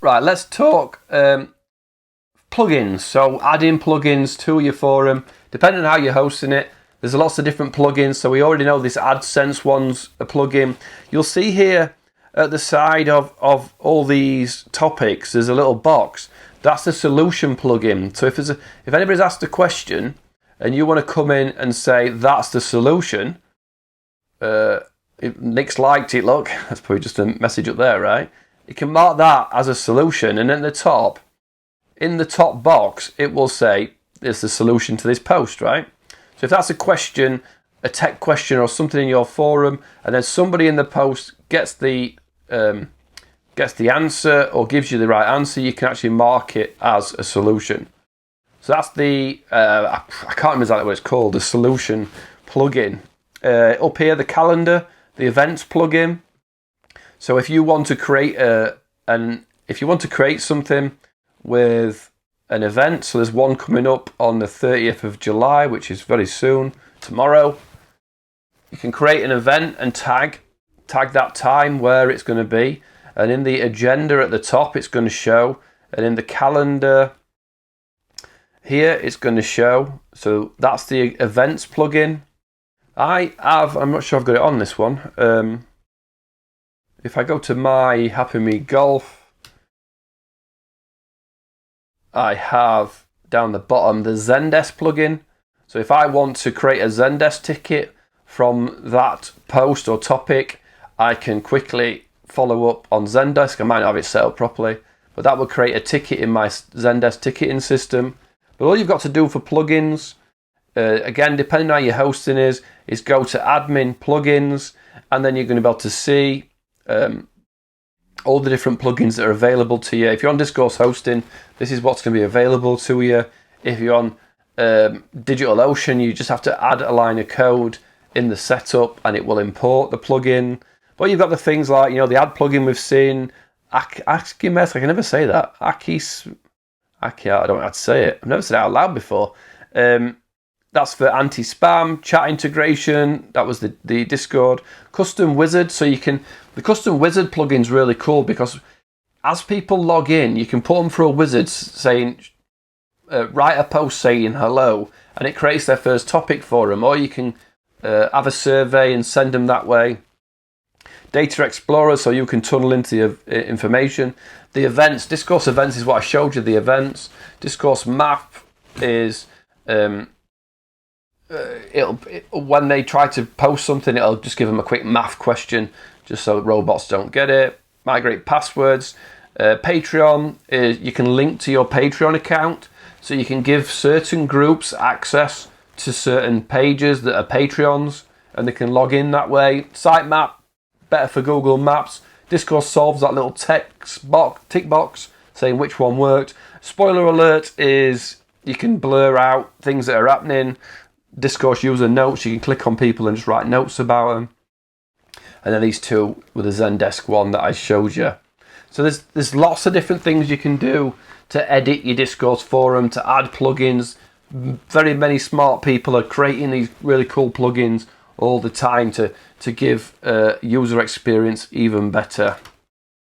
Right, let's talk plugins. So adding plugins to your forum, depending on how you're hosting it, there's lots of different plugins. So we already know this AdSense one's a plugin. You'll see here at the side of all these topics, there's a little box. That's the solution plugin. So if anybody's asked a question and you want to come in and say that's the solution, Nick's liked it, look, that's probably just a message up there, right? You can mark that as a solution, and at the top, in the top box, it will say it's the solution to this post, right? So if that's a question, a tech question or something in your forum, and then somebody in the post gets the answer or gives you the right answer, you can actually mark it as a solution. So that's the, I can't remember exactly what it's called, the solution plugin. Up here, the calendar, the events plugin. So if you want to create something with an event, so there's one coming up on the 30th of July, which is very soon, tomorrow. You can create an event and tag that time where it's going to be. And in the agenda at the top, it's going to show. And in the calendar here, it's going to show. So that's the events plugin. I'm not sure I've got it on this one. If I go to my Happy Me Golf, I have down the bottom the Zendesk plugin. So if I want to create a Zendesk ticket from that post or topic, I can quickly follow up on Zendesk. I might not have it set up properly, but that will create a ticket in my Zendesk ticketing system. But all you've got to do for plugins, again, depending on how your hosting is go to admin plugins, and then you're going to be able to see all the different plugins that are available to you. If you're on Discourse hosting, this is what's going to be available to you. If you're on DigitalOcean, you just have to add a line of code in the setup and it will import the plugin. But you've got the things like, the ad plugin we've seen, Akimes, I can never say that. I don't know how to say it. I've never said it out loud before. That's for anti-spam, chat integration. That was the Discord. Custom wizard. So the custom wizard plugin's really cool because as people log in, you can put them through a wizard saying, write a post saying hello, and it creates their first topic for them. Or you can have a survey and send them that way. Data Explorer, so you can tunnel into the information. The events, Discourse events is what I showed you, the events. Discourse map is, when they try to post something, it'll just give them a quick math question, just so robots don't get it. Migrate passwords. Patreon is, you can link to your Patreon account, so you can give certain groups access to certain pages that are Patreons, and they can log in that way. Sitemap, better for Google Maps. Discourse solves that little tick box saying which one worked. Spoiler alert is you can blur out things that are happening. Discourse user notes, you can click on people and just write notes about them. And then these two with the Zendesk one that I showed you. So there's lots of different things you can do to edit your Discourse forum, to add plugins. Very many smart people are creating these really cool plugins all the time to give user experience even better.